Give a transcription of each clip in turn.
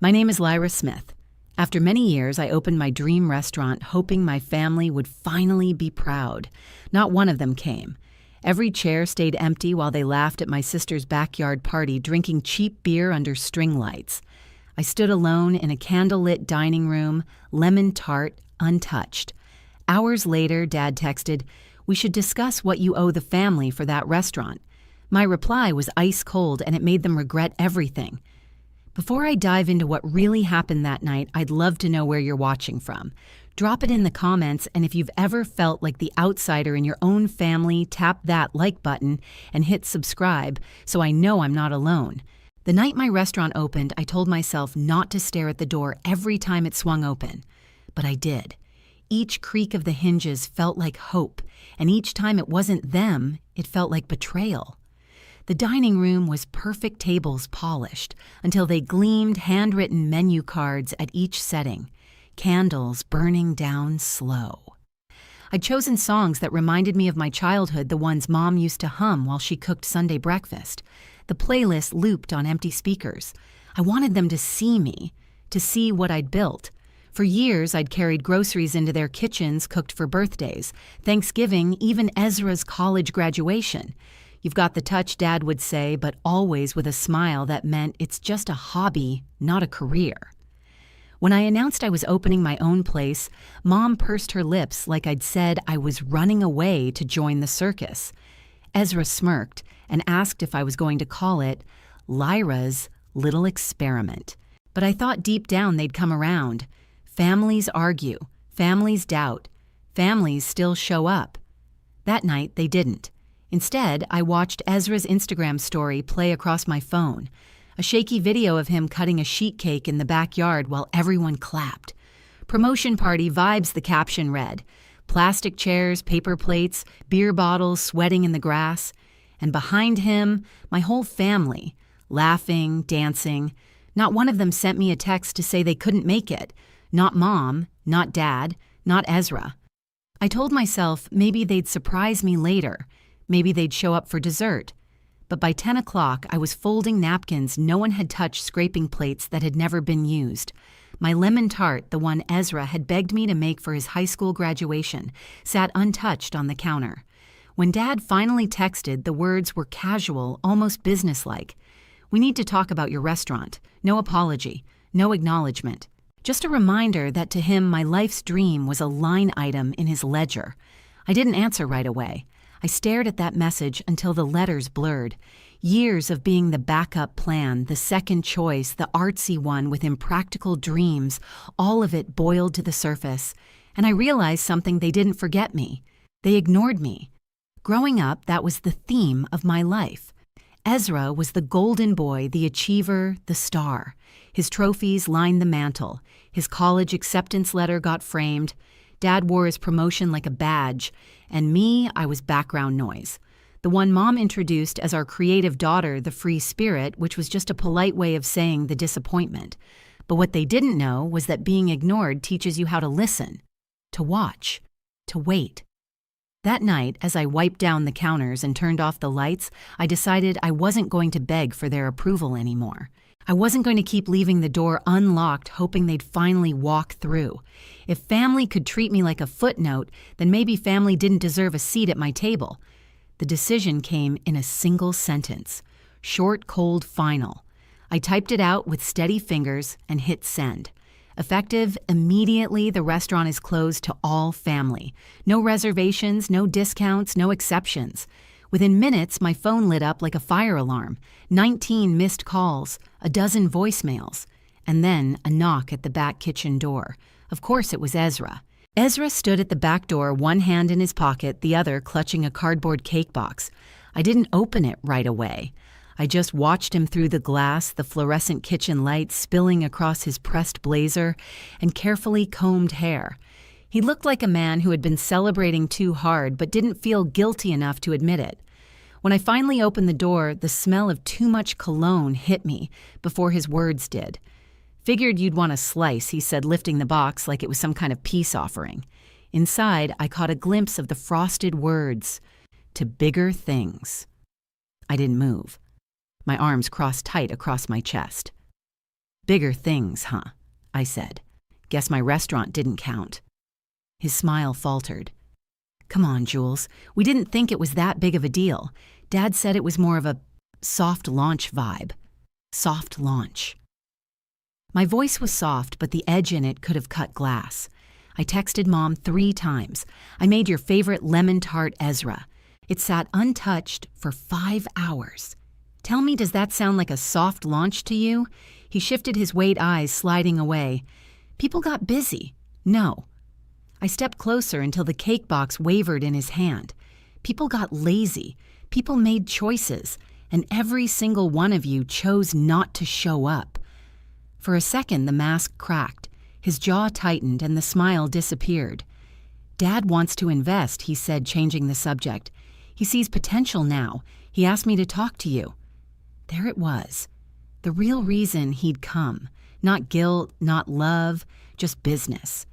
My name is Lyra Smith. After many years, I opened my dream restaurant hoping my family would finally be proud. Not one of them came. Every chair stayed empty while they laughed at my sister's backyard party drinking cheap beer under string lights. I stood alone in a candlelit dining room, lemon tart, untouched. Hours later, Dad texted, "We should discuss what you owe the family for that restaurant." My reply was ice cold and it made them regret everything. Before I dive into what really happened that night, I'd love to know where you're watching from. Drop it in the comments, and if you've ever felt like the outsider in your own family, tap that like button and hit subscribe so I know I'm not alone. The night my restaurant opened, I told myself not to stare at the door every time it swung open. But I did. Each creak of the hinges felt like hope, and each time it wasn't them, it felt like betrayal. The dining room was perfect tables polished until they gleamed handwritten menu cards at each setting, candles burning down slow. I'd chosen songs that reminded me of my childhood, the ones Mom used to hum while she cooked Sunday breakfast. The playlist looped on empty speakers. I wanted them to see me, to see what I'd built. For years, I'd carried groceries into their kitchens cooked for birthdays, Thanksgiving, even Ezra's college graduation. "You've got the touch," Dad would say, but always with a smile that meant it's just a hobby, not a career. When I announced I was opening my own place, Mom pursed her lips like I'd said I was running away to join the circus. Ezra smirked and asked if I was going to call it Lyra's Little Experiment. But I thought deep down they'd come around. Families argue, families doubt, families still show up. That night, they didn't. Instead, I watched Ezra's Instagram story play across my phone, a shaky video of him cutting a sheet cake in the backyard while everyone clapped. "Promotion party vibes," the caption read. Plastic chairs, paper plates, beer bottles sweating in the grass. And behind him, my whole family, laughing, dancing. Not one of them sent me a text to say they couldn't make it. Not Mom, not Dad, not Ezra. I told myself maybe they'd surprise me later. Maybe they'd show up for dessert. But by 10 o'clock, I was folding napkins no one had touched, scraping plates that had never been used. My lemon tart, the one Ezra had begged me to make for his high school graduation, sat untouched on the counter. When Dad finally texted, the words were casual, almost businesslike. "We need to talk about your restaurant. No apology, no acknowledgement." Just a reminder that to him, my life's dream was a line item in his ledger. I didn't answer right away. I stared at that message until the letters blurred. Years of being the backup plan, the second choice, the artsy one with impractical dreams, all of it boiled to the surface. And I realized something: they didn't forget me. They ignored me. Growing up, that was the theme of my life. Ezra was the golden boy, the achiever, the star. His trophies lined the mantel. His college acceptance letter got framed. Dad wore his promotion like a badge, and me, I was background noise. The one Mom introduced as our creative daughter, the free spirit, which was just a polite way of saying the disappointment. But what they didn't know was that being ignored teaches you how to listen, to watch, to wait. That night, as I wiped down the counters and turned off the lights, I decided I wasn't going to beg for their approval anymore. I wasn't going to keep leaving the door unlocked hoping they'd finally walk through. If family could treat me like a footnote, then maybe family didn't deserve a seat at my table. The decision came in a single sentence. Short, cold, final. I typed it out with steady fingers and hit send. Effective immediately, the restaurant is closed to all family. No reservations, no discounts, no exceptions. Within minutes, my phone lit up like a fire alarm. 19 missed calls, a dozen voicemails, and then a knock at the back kitchen door. Of course, it was Ezra. Ezra stood at the back door, one hand in his pocket, the other clutching a cardboard cake box. I didn't open it right away. I just watched him through the glass, the fluorescent kitchen light spilling across his pressed blazer and carefully combed hair. He looked like a man who had been celebrating too hard but didn't feel guilty enough to admit it. When I finally opened the door, the smell of too much cologne hit me before his words did. "Figured you'd want a slice," he said, lifting the box like it was some kind of peace offering. Inside, I caught a glimpse of the frosted words, "To bigger things." I didn't move. My arms crossed tight across my chest. Bigger things, huh? I said. Guess my restaurant didn't count. His smile faltered. Come on, Jules. We didn't think it was that big of a deal. Dad said it was more of a soft launch vibe. Soft launch. My voice was soft, but the edge in it could have cut glass. I texted Mom 3 times. I made your favorite lemon tart Ezra. It sat untouched for 5 hours. Tell me, does that sound like a soft launch to you? He shifted his weight eyes, sliding away. People got busy. No. I stepped closer until the cake box wavered in his hand. People got lazy. People made choices. And every single one of you chose not to show up. For a second, the mask cracked. His jaw tightened and the smile disappeared. Dad wants to invest, he said, changing the subject. He sees potential now. He asked me to talk to you. There it was. The real reason he'd come. Not guilt, not love, just business.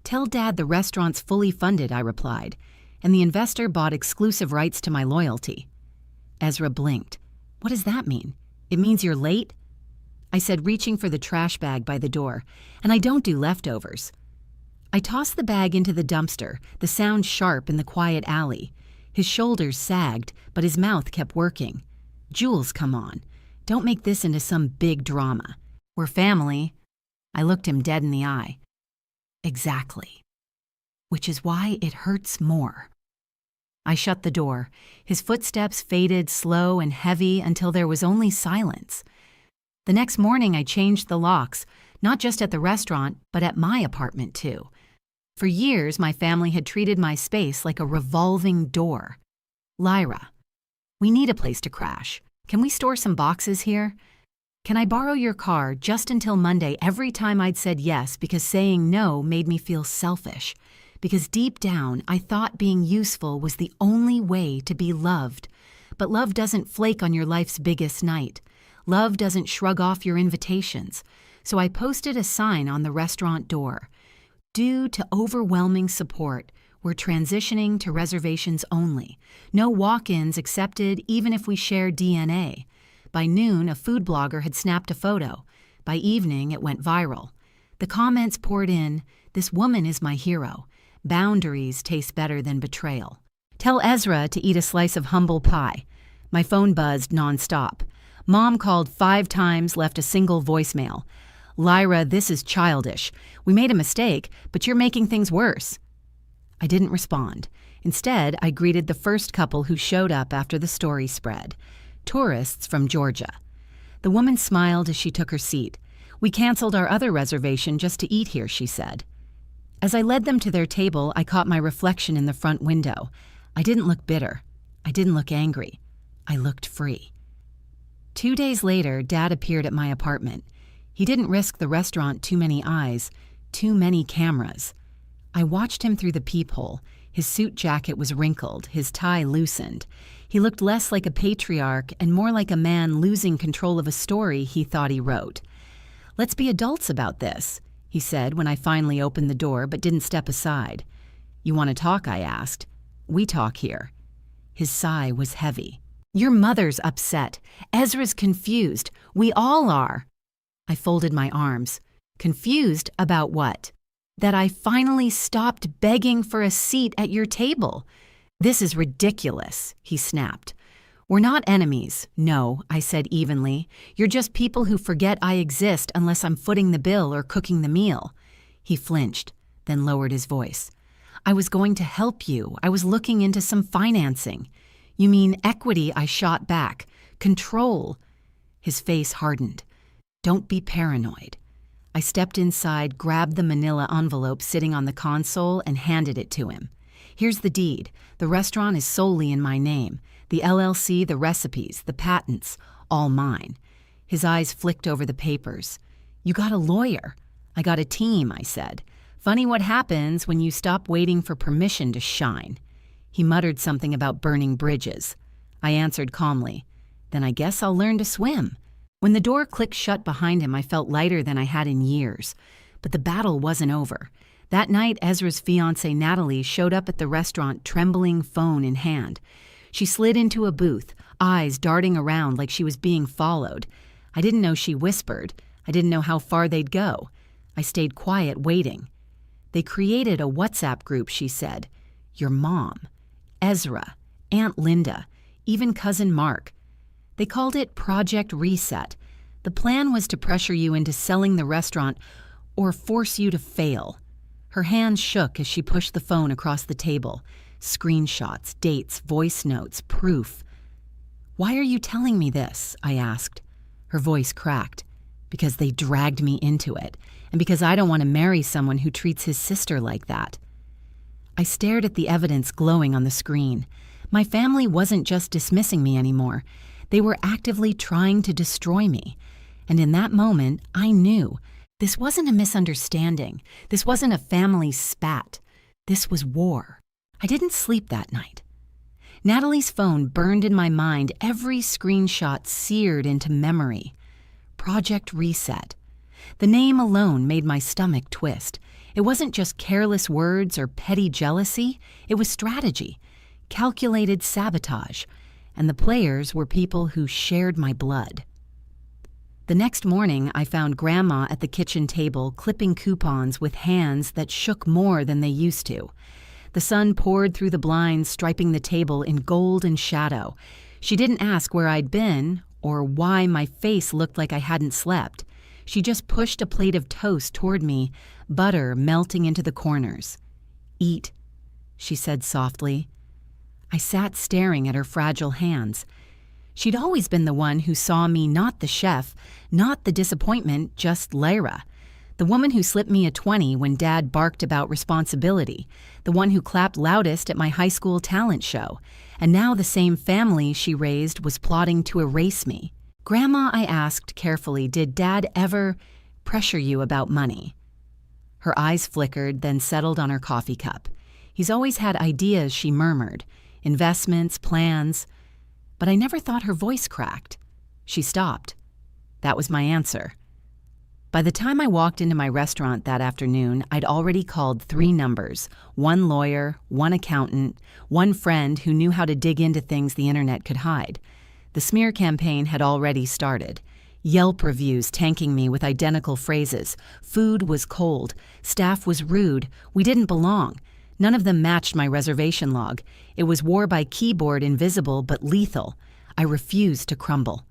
Tell Dad the restaurant's fully funded, I replied, and the investor bought exclusive rights to my loyalty. Ezra blinked. What does that mean? It means you're late? I said, reaching for the trash bag by the door, and I don't do leftovers. I tossed the bag into the dumpster, the sound sharp in the quiet alley. His shoulders sagged, but his mouth kept working. Jules, come on. Don't make this into some big drama. We're family. I looked him dead in the eye. Exactly. Which is why it hurts more. I shut the door. His footsteps faded slow and heavy until there was only silence. The next morning I changed the locks, not just at the restaurant, but at my apartment too. For years, my family had treated my space like a revolving door. Lyra, we need a place to crash. Can we store some boxes here? Can I borrow your car just until Monday every time I'd said yes because saying no made me feel selfish? Because deep down, I thought being useful was the only way to be loved. But love doesn't flake on your life's biggest night. Love doesn't shrug off your invitations. So I posted a sign on the restaurant door. Due to overwhelming support, we're transitioning to reservations only. No walk-ins accepted even if we share DNA. By noon, a food blogger had snapped a photo. By evening, it went viral. The comments poured in, "This woman is my hero. Boundaries taste better than betrayal. Tell Ezra to eat a slice of humble pie." My phone buzzed nonstop. Mom called 5 times, left a single voicemail. "Lyra, this is childish. We made a mistake, but you're making things worse." I didn't respond. Instead, I greeted the first couple who showed up after the story spread. Tourists from Georgia. The woman smiled as she took her seat. "We canceled our other reservation just to eat here," she said. As I led them to their table, I caught my reflection in the front window. I didn't look bitter. I didn't look angry. I looked free. 2 days later, Dad appeared at my apartment. He didn't risk the restaurant too many eyes, too many cameras. I watched him through the peephole. His suit jacket was wrinkled, his tie loosened. He looked less like a patriarch and more like a man losing control of a story he thought he wrote. "Let's be adults about this," he said when I finally opened the door but didn't step aside. "You want to talk?" I asked. "We talk here." His sigh was heavy. "Your mother's upset. Ezra's confused. We all are." I folded my arms. Confused about what? That I finally stopped begging for a seat at your table. "This is ridiculous," he snapped. "We're not enemies. No," I said evenly. "You're just people who forget I exist unless I'm footing the bill or cooking the meal." He flinched, then lowered his voice. "I was going to help you. I was looking into some financing." "You mean equity?" I shot back. "Control." His face hardened. "Don't be paranoid." I stepped inside, grabbed the manila envelope sitting on the console, and handed it to him. "Here's the deed. The restaurant is solely in my name. The LLC, the recipes, the patents, all mine." His eyes flicked over the papers. "You got a lawyer." "I got a team," I said. "Funny what happens when you stop waiting for permission to shine." He muttered something about burning bridges. I answered calmly, "Then I guess I'll learn to swim." When the door clicked shut behind him, I felt lighter than I had in years. But the battle wasn't over. That night, Ezra's fiancée, Natalie, showed up at the restaurant, trembling, phone in hand. She slid into a booth, eyes darting around like she was being followed. I didn't know she whispered. I didn't know how far they'd go. I stayed quiet, waiting. They created a WhatsApp group, she said. Your mom, Ezra, Aunt Linda, even Cousin Mark. They called it Project Reset. The plan was to pressure you into selling the restaurant or force you to fail. Her hands shook as she pushed the phone across the table. Screenshots, dates, voice notes, proof. Why are you telling me this? I asked. Her voice cracked. Because they dragged me into it, and because I don't want to marry someone who treats his sister like that. I stared at the evidence glowing on the screen. My family wasn't just dismissing me anymore. They were actively trying to destroy me. And in that moment, I knew this wasn't a misunderstanding. This wasn't a family spat. This was war. I didn't sleep that night. Natalie's phone burned in my mind, every screenshot seared into memory. Project Reset. The name alone made my stomach twist. It wasn't just careless words or petty jealousy. It was strategy, calculated sabotage, and the players were people who shared my blood. The next morning, I found Grandma at the kitchen table clipping coupons with hands that shook more than they used to. The sun poured through the blinds, striping the table in gold and shadow. She didn't ask where I'd been or why my face looked like I hadn't slept. She just pushed a plate of toast toward me, butter melting into the corners. Eat, she said softly. I sat staring at her fragile hands. She'd always been the one who saw me not the chef, not the disappointment, just Lyra. The woman who slipped me a 20 when Dad barked about responsibility. The one who clapped loudest at my high school talent show. And now the same family she raised was plotting to erase me. Grandma, I asked carefully, did Dad ever pressure you about money? Her eyes flickered, then settled on her coffee cup. He's always had ideas, she murmured. Investments, plans. But I never thought her voice cracked. She stopped. That was my answer. By the time I walked into my restaurant that afternoon, I'd already called 3 numbers, 1 lawyer, 1 accountant, 1 friend who knew how to dig into things the internet could hide. The smear campaign had already started. Yelp reviews tanking me with identical phrases. Food was cold. Staff was rude. We didn't belong. None of them matched my reservation log. It was war by keyboard, invisible but lethal. I refused to crumble.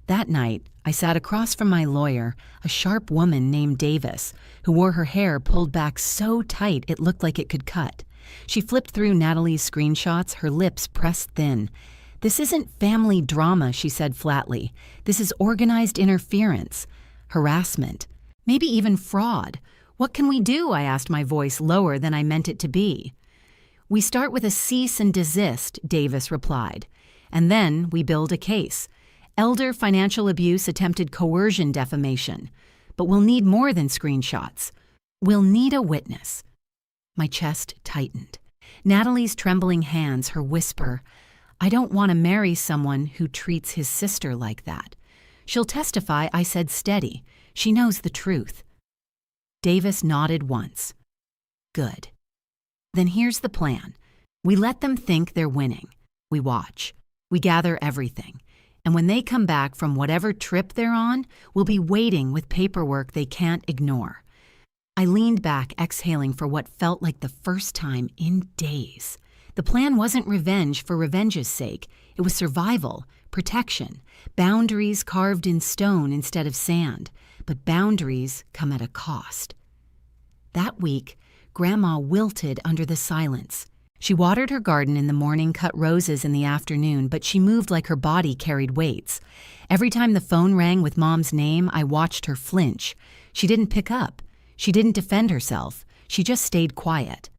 That night, I sat across from my lawyer, a sharp woman named Davis, who wore her hair pulled back so tight it looked like it could cut. She flipped through Natalie's screenshots, her lips pressed thin. This isn't family drama, she said flatly. This is organized interference, harassment, maybe even fraud. What can we do? I asked, my voice lower than I meant it to be. We start with a cease and desist, Davis replied. And then we build a case. Elder financial abuse, attempted coercion, defamation. But we'll need more than screenshots. We'll need a witness. My chest tightened. Natalie's trembling hands, her whisper, I don't want to marry someone who treats his sister like that. She'll testify, I said steady. She knows the truth. Davis nodded once. Good. Then here's the plan. We let them think they're winning. We watch. We gather everything. And when they come back from whatever trip they're on, we'll be waiting with paperwork they can't ignore. I leaned back, exhaling for what felt like the first time in days. The plan wasn't revenge for revenge's sake. It was survival, protection, boundaries carved in stone instead of sand. But boundaries come at a cost. That week, Grandma wilted under the silence. She watered her garden in the morning, cut roses in the afternoon, but she moved like her body carried weights. Every time the phone rang with Mom's name, I watched her flinch. She didn't pick up. She didn't defend herself. She just stayed quiet.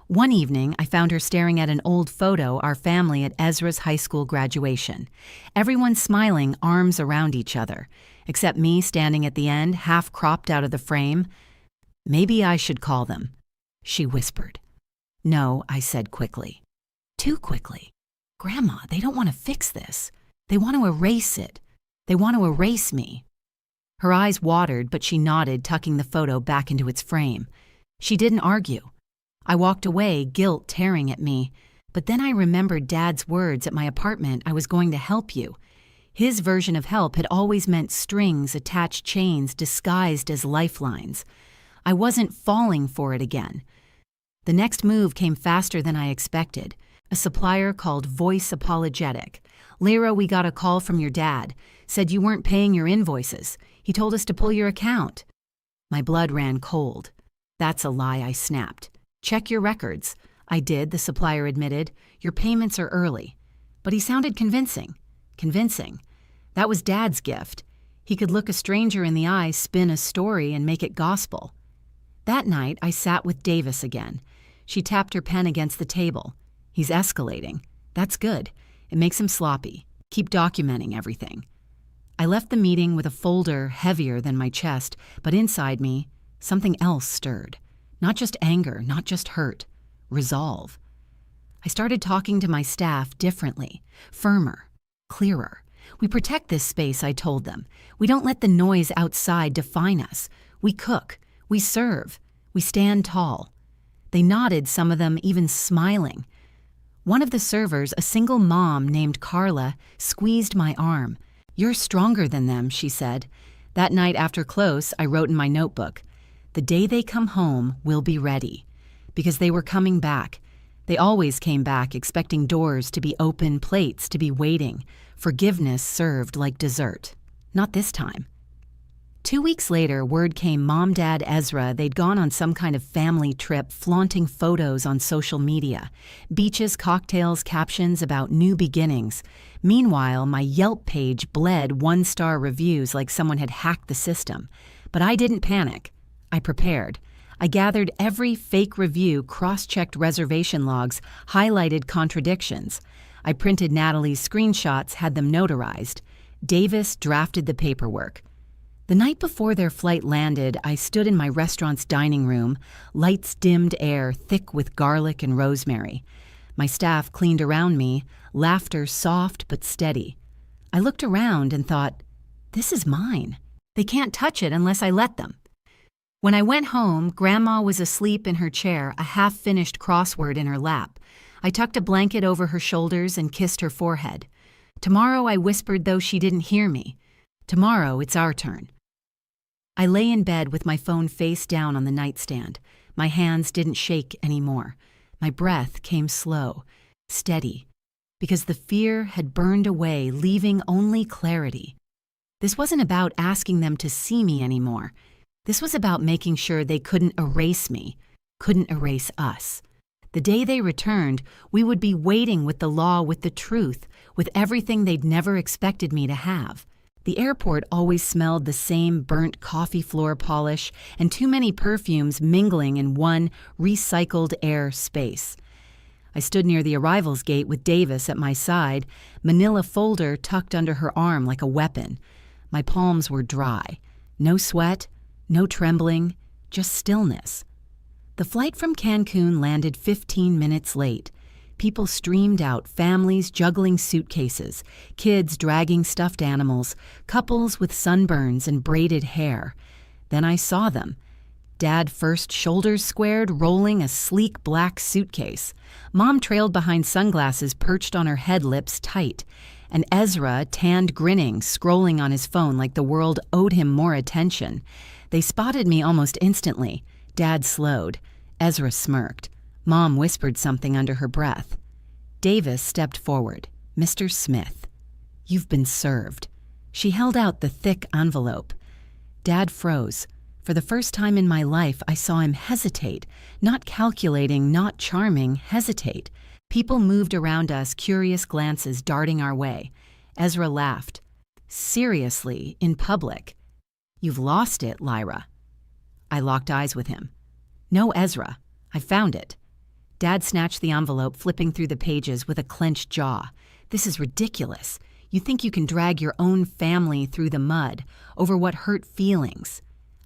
One evening, I found her staring at an old photo, our family at Ezra's high school graduation. Everyone smiling, arms around each other, except me standing at the end, half cropped out of the frame. Maybe I should call them, she whispered. No, I said quickly. Too quickly. Grandma, they don't want to fix this. They want to erase it. They want to erase me. Her eyes watered, but she nodded, tucking the photo back into its frame. She didn't argue. I walked away, guilt tearing at me. But then I remembered Dad's words at my apartment, I was going to help you. His version of help had always meant strings, attached chains disguised as lifelines. I wasn't falling for it again. The next move came faster than I expected. A supplier called Voice Apologetic. "Lyra, we got a call from your dad. Said you weren't paying your invoices. He told us to pull your account." My blood ran cold. "That's a lie," I snapped. "Check your records." "I did," the supplier admitted. "Your payments are early." But he sounded convincing. Convincing. That was Dad's gift. He could look a stranger in the eye, spin a story, and make it gospel. That night, I sat with Davis again. She tapped her pen against the table. "He's escalating. That's good. It makes him sloppy. Keep documenting everything." I left the meeting with a folder heavier than my chest, but inside me, something else stirred. Not just anger, not just hurt. Resolve. I started talking to my staff differently, firmer, clearer. "We protect this space," I told them. "We don't let the noise outside define us. We cook. We serve. We stand tall." They nodded, some of them even smiling. One of the servers, a single mom named Carla, squeezed my arm. "You're stronger than them," she said. That night after close, I wrote in my notebook, "The day they come home, we'll be ready." Because they were coming back. They always came back expecting doors to be open, plates to be waiting, forgiveness served like dessert. Not this time. 2 weeks later, word came Mom, Dad, Ezra, they'd gone on some kind of family trip, flaunting photos on social media. Beaches, cocktails, captions about new beginnings. Meanwhile, my Yelp page bled 1-star reviews like someone had hacked the system. But I didn't panic. I prepared. I gathered every fake review, cross-checked reservation logs, highlighted contradictions. I printed Natalie's screenshots, had them notarized. Davis drafted the paperwork. The night before their flight landed, I stood in my restaurant's dining room, lights dimmed air thick with garlic and rosemary. My staff cleaned around me, laughter soft but steady. I looked around and thought, this is mine. They can't touch it unless I let them. When I went home, Grandma was asleep in her chair, a half-finished crossword in her lap. I tucked a blanket over her shoulders and kissed her forehead. Tomorrow, I whispered, though she didn't hear me. Tomorrow, it's our turn. I lay in bed with my phone face down on the nightstand. My hands didn't shake anymore. My breath came slow, steady, because the fear had burned away, leaving only clarity. This wasn't about asking them to see me anymore. This was about making sure they couldn't erase me, couldn't erase us. The day they returned, we would be waiting with the law, with the truth, with everything they'd never expected me to have. The airport always smelled the same burnt coffee floor polish and too many perfumes mingling in one recycled air space. I stood near the arrivals gate with Davis at my side, manila folder tucked under her arm like a weapon. My palms were dry. No sweat, no trembling, just stillness. The flight from Cancun landed 15 minutes late. People streamed out, families juggling suitcases, kids dragging stuffed animals, couples with sunburns and braided hair. Then I saw them. Dad first, shoulders squared, rolling a sleek black suitcase. Mom trailed behind sunglasses perched on her head, lips tight. And Ezra, tanned, grinning, scrolling on his phone like the world owed him more attention. They spotted me almost instantly. Dad slowed. Ezra smirked. Mom whispered something under her breath. Davis stepped forward. "Mr. Smith, you've been served." She held out the thick envelope. Dad froze. For the first time in my life, I saw him hesitate. Not calculating, not charming, hesitate. People moved around us, curious glances darting our way. Ezra laughed. "Seriously, in public? You've lost it, Lyra." I locked eyes with him. "No, Ezra. I found it." Dad snatched the envelope, flipping through the pages with a clenched jaw. "This is ridiculous. You think you can drag your own family through the mud over what hurt feelings."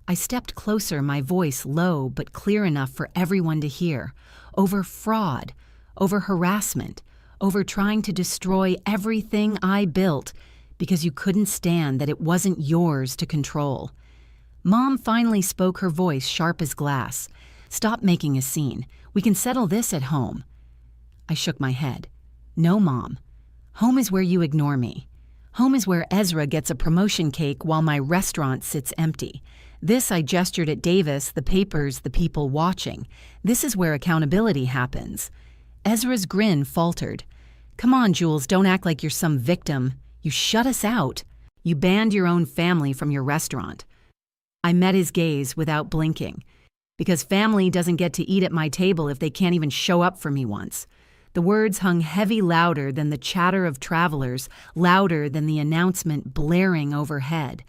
I stepped closer, my voice low but clear enough for everyone to hear. Over fraud, over harassment, over trying to destroy everything I built because you couldn't stand that it wasn't yours to control. Mom finally spoke, her voice sharp as glass. "Stop making a scene. We can settle this at home." I shook my head. "No, Mom. Home is where you ignore me. Home is where Ezra gets a promotion cake while my restaurant sits empty. This, I gestured at Davis, the papers, the people watching. This is where accountability happens. Ezra's grin faltered. Come on, Jules, don't act like you're some victim. You shut us out. You banned your own family from your restaurant. I met his gaze without blinking. Because family doesn't get to eat at my table if they can't even show up for me once. The words hung heavy, louder than the chatter of travelers, louder than the announcement blaring overhead.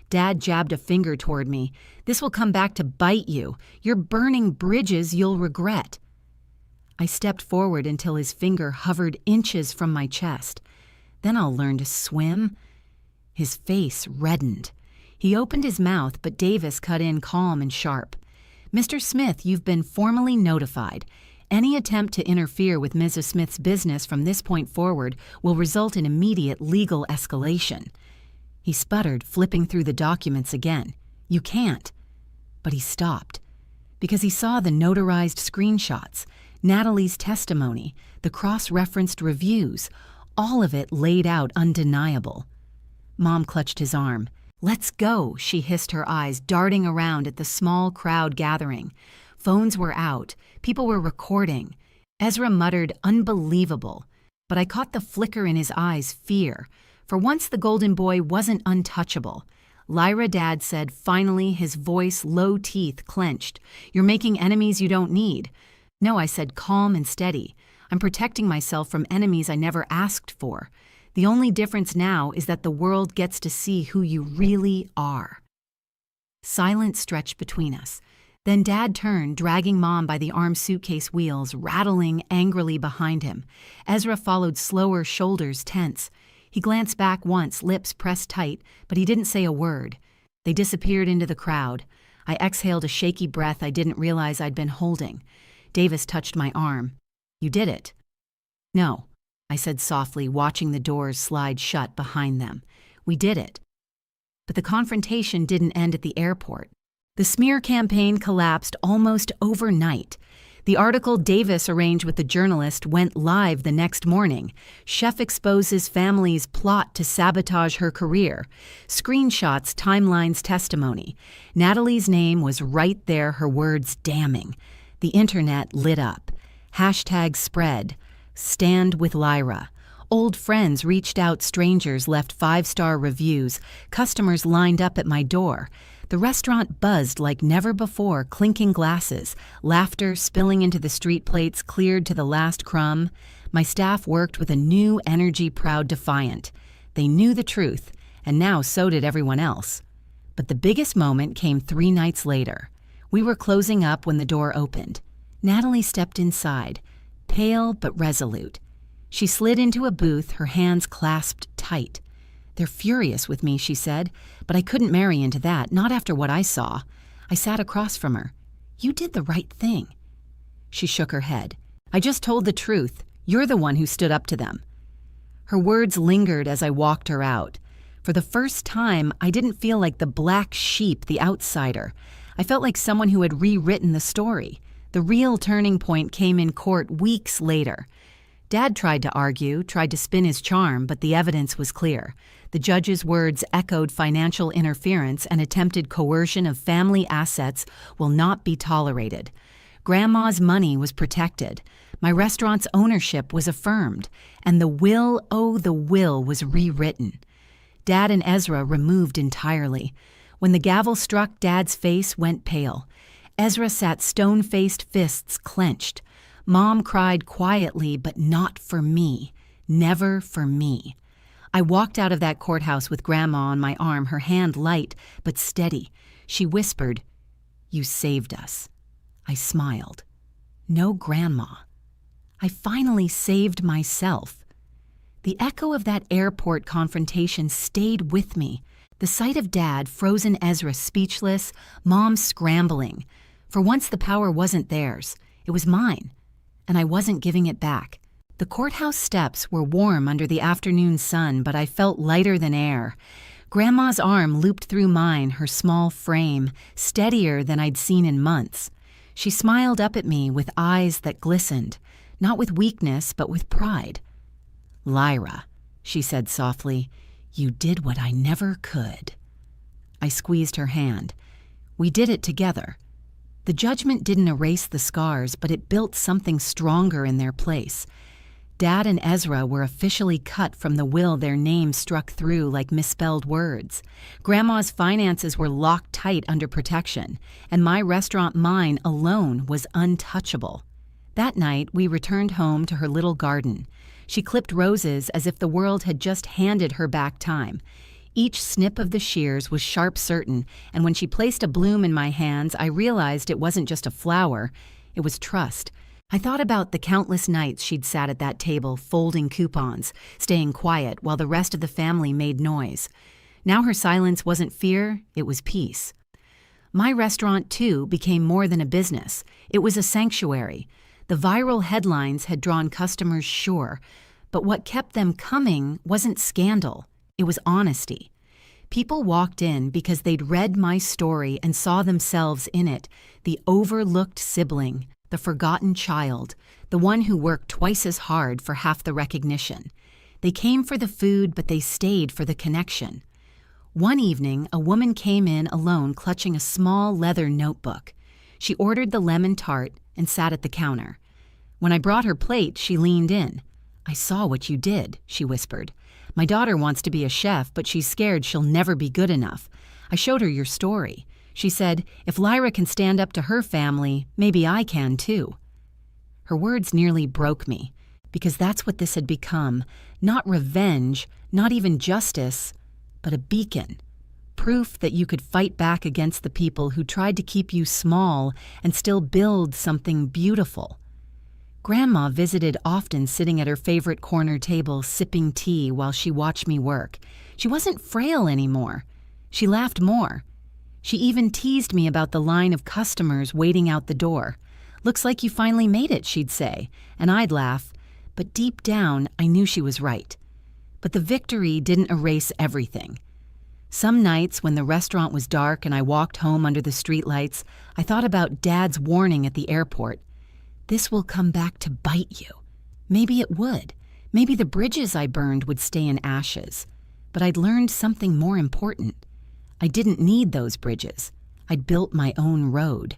Dad jabbed a finger toward me. This will come back to bite you. You're burning bridges you'll regret. I stepped forward until his finger hovered inches from my chest. Then I'll learn to swim. His face reddened. He opened his mouth, but Davis cut in calm and sharp. Mr. Smith, you've been formally notified. Any attempt to interfere with Mrs. Smith's business from this point forward will result in immediate legal escalation. He sputtered, flipping through the documents again. You can't. But he stopped. Because he saw the notarized screenshots, Natalie's testimony, the cross-referenced reviews, all of it laid out undeniable. Mom clutched his arm. Let's go, she hissed, her eyes darting around at the small crowd gathering. Phones were out. People were recording. Ezra muttered, unbelievable. But I caught the flicker in his eyes, fear. For once the golden boy wasn't untouchable. Lyra, Dad said, finally, his voice, low teeth clenched. You're making enemies you don't need. No, I said, calm and steady. I'm protecting myself from enemies I never asked for. The only difference now is that the world gets to see who you really are. Silence stretched between us. Then Dad turned, dragging Mom by the arm suitcase wheels, rattling angrily behind him. Ezra followed slower, shoulders tense. He glanced back once, lips pressed tight, but he didn't say a word. They disappeared into the crowd. I exhaled a shaky breath I didn't realize I'd been holding. Davis touched my arm. You did it. No, I said softly, watching the doors slide shut behind them. We did it. But the confrontation didn't end at the airport. The smear campaign collapsed almost overnight. The article Davis arranged with the journalist went live the next morning. Chef exposes family's plot to sabotage her career. Screenshots, timelines, testimony. Natalie's name was right there, her words damning. The internet lit up. Hashtag spread. Stand with Lyra. Old friends reached out, strangers left 5-star reviews. Customers lined up at my door. The restaurant buzzed like never before, clinking glasses, laughter spilling into the street plates cleared to the last crumb. My staff worked with a new energy, proud, defiant. They knew the truth, and now so did everyone else. But the biggest moment came 3 nights later. We were closing up when the door opened. Natalie stepped inside, pale but resolute. She slid into a booth, her hands clasped tight. They're furious with me, she said, but I couldn't marry into that, not after what I saw. I sat across from her. You did the right thing. She shook her head. I just told the truth. You're the one who stood up to them. Her words lingered as I walked her out. For the first time, I didn't feel like the black sheep, the outsider. I felt like someone who had rewritten the story. The real turning point came in court weeks later. Dad tried to argue, tried to spin his charm, but the evidence was clear. The judge's words echoed financial interference and attempted coercion of family assets will not be tolerated. Grandma's money was protected. My restaurant's ownership was affirmed. And the will, oh, the will was rewritten. Dad and Ezra removed entirely. When the gavel struck, Dad's face went pale. Ezra sat stone-faced, fists clenched. Mom cried quietly, but not for me. Never for me. I walked out of that courthouse with Grandma on my arm, her hand light but steady. She whispered, "You saved us." I smiled. No Grandma. I finally saved myself. The echo of that airport confrontation stayed with me. The sight of Dad, frozen Ezra speechless, Mom scrambling. For once the power wasn't theirs. It was mine. And I wasn't giving it back. The courthouse steps were warm under the afternoon sun, but I felt lighter than air. Grandma's arm looped through mine, her small frame, steadier than I'd seen in months. She smiled up at me with eyes that glistened, not with weakness, but with pride. "Lyra," she said softly, "You did what I never could." I squeezed her hand. We did it together. The judgment didn't erase the scars, but it built something stronger in their place. Dad and Ezra were officially cut from the will their names struck through like misspelled words. Grandma's finances were locked tight under protection, and my restaurant mine alone was untouchable. That night, we returned home to her little garden. She clipped roses as if the world had just handed her back time. Each snip of the shears was sharp certain, and when she placed a bloom in my hands, I realized it wasn't just a flower, it was trust. I thought about the countless nights she'd sat at that table, folding coupons, staying quiet while the rest of the family made noise. Now her silence wasn't fear, it was peace. My restaurant, too, became more than a business. It was a sanctuary. The viral headlines had drawn customers, sure, but what kept them coming wasn't scandal. It was honesty. People walked in because they'd read my story and saw themselves in it, the overlooked sibling, the forgotten child, the one who worked twice as hard for half the recognition. They came for the food, but they stayed for the connection. One evening, a woman came in alone clutching a small leather notebook. She ordered the lemon tart and sat at the counter. When I brought her plate, she leaned in. "I saw what you did," she whispered. "My daughter wants to be a chef, but she's scared she'll never be good enough. I showed her your story. She said, if Lyra can stand up to her family, maybe I can too." Her words nearly broke me, because that's what this had become. Not revenge, not even justice, but a beacon. Proof that you could fight back against the people who tried to keep you small and still build something beautiful. Grandma visited often, sitting at her favorite corner table sipping tea while she watched me work. She wasn't frail anymore. She laughed more. She even teased me about the line of customers waiting out the door. "Looks like you finally made it," she'd say, and I'd laugh. But deep down, I knew she was right. But the victory didn't erase everything. Some nights when the restaurant was dark and I walked home under the streetlights, I thought about Dad's warning at the airport. This will come back to bite you. Maybe it would. Maybe the bridges I burned would stay in ashes. But I'd learned something more important. I didn't need those bridges. I'd built my own road.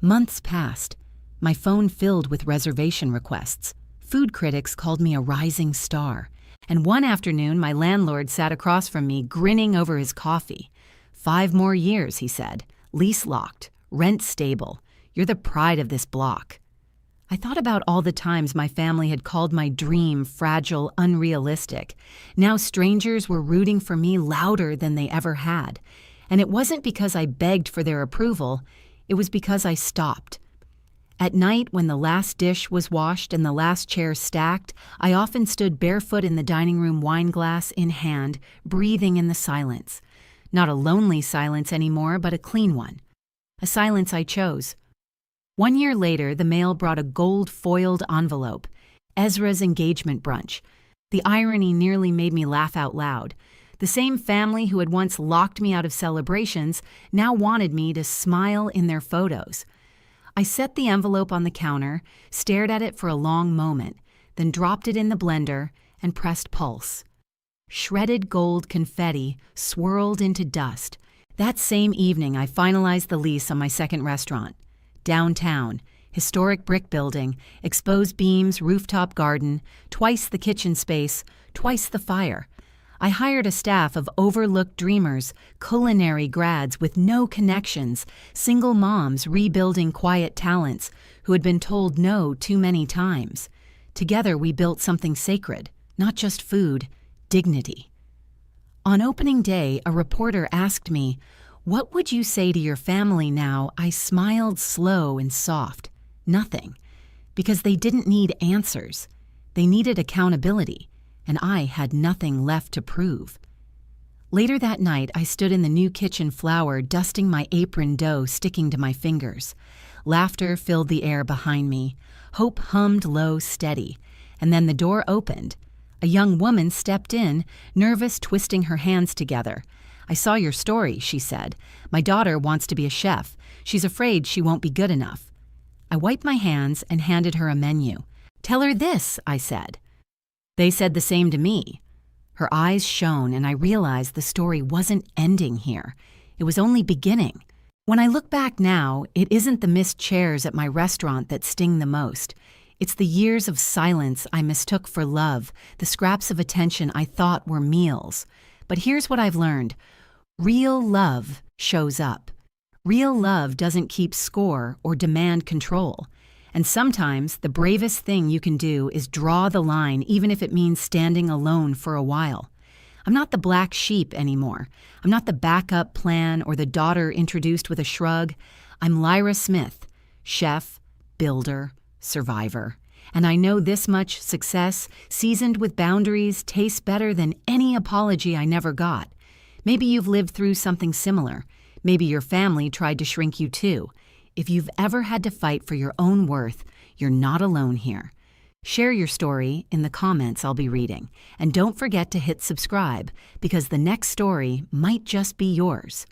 Months passed. My phone filled with reservation requests. Food critics called me a rising star. And one afternoon, my landlord sat across from me, grinning over his coffee. 5 more years, he said. Lease locked. Rent stable. You're the pride of this block. I thought about all the times my family had called my dream fragile, unrealistic. Now strangers were rooting for me louder than they ever had. And it wasn't because I begged for their approval, it was because I stopped. At night, when the last dish was washed and the last chair stacked, I often stood barefoot in the dining room, wine glass in hand, breathing in the silence. Not a lonely silence anymore, but a clean one. A silence I chose. 1 year later, the mail brought a gold-foiled envelope, Ezra's engagement brunch. The irony nearly made me laugh out loud. The same family who had once locked me out of celebrations now wanted me to smile in their photos. I set the envelope on the counter, stared at it for a long moment, then dropped it in the blender and pressed pulse. Shredded gold confetti swirled into dust. That same evening, I finalized the lease on my second restaurant. Downtown, historic brick building, exposed beams, rooftop garden, twice the kitchen space, twice the fire. I hired a staff of overlooked dreamers, culinary grads with no connections, single moms rebuilding quiet talents who had been told no too many times. Together we built something sacred, not just food, dignity. On opening day, a reporter asked me, "What would you say to your family now?" I smiled slow and soft. Nothing. Because they didn't need answers. They needed accountability, and I had nothing left to prove. Later that night, I stood in the new kitchen flour, dusting my apron dough sticking to my fingers. Laughter filled the air behind me. Hope hummed low, steady. And then the door opened. A young woman stepped in, nervous, twisting her hands together. "I saw your story," she said. "My daughter wants to be a chef. She's afraid she won't be good enough." I wiped my hands and handed her a menu. "Tell her this," I said. They said the same to me. Her eyes shone, and I realized the story wasn't ending here. It was only beginning. When I look back now, it isn't the missed chairs at my restaurant that sting the most. It's the years of silence I mistook for love, the scraps of attention I thought were meals. But here's what I've learned. Real love shows up. Real love doesn't keep score or demand control. And sometimes the bravest thing you can do is draw the line, even if it means standing alone for a while. I'm not the black sheep anymore. I'm not the backup plan or the daughter introduced with a shrug. I'm Lyra Smith, chef, builder, survivor. And I know this much success, seasoned with boundaries, tastes better than any apology I never got. Maybe you've lived through something similar. Maybe your family tried to shrink you too. If you've ever had to fight for your own worth, you're not alone here. Share your story in the comments I'll be reading. And don't forget to hit subscribe, because the next story might just be yours.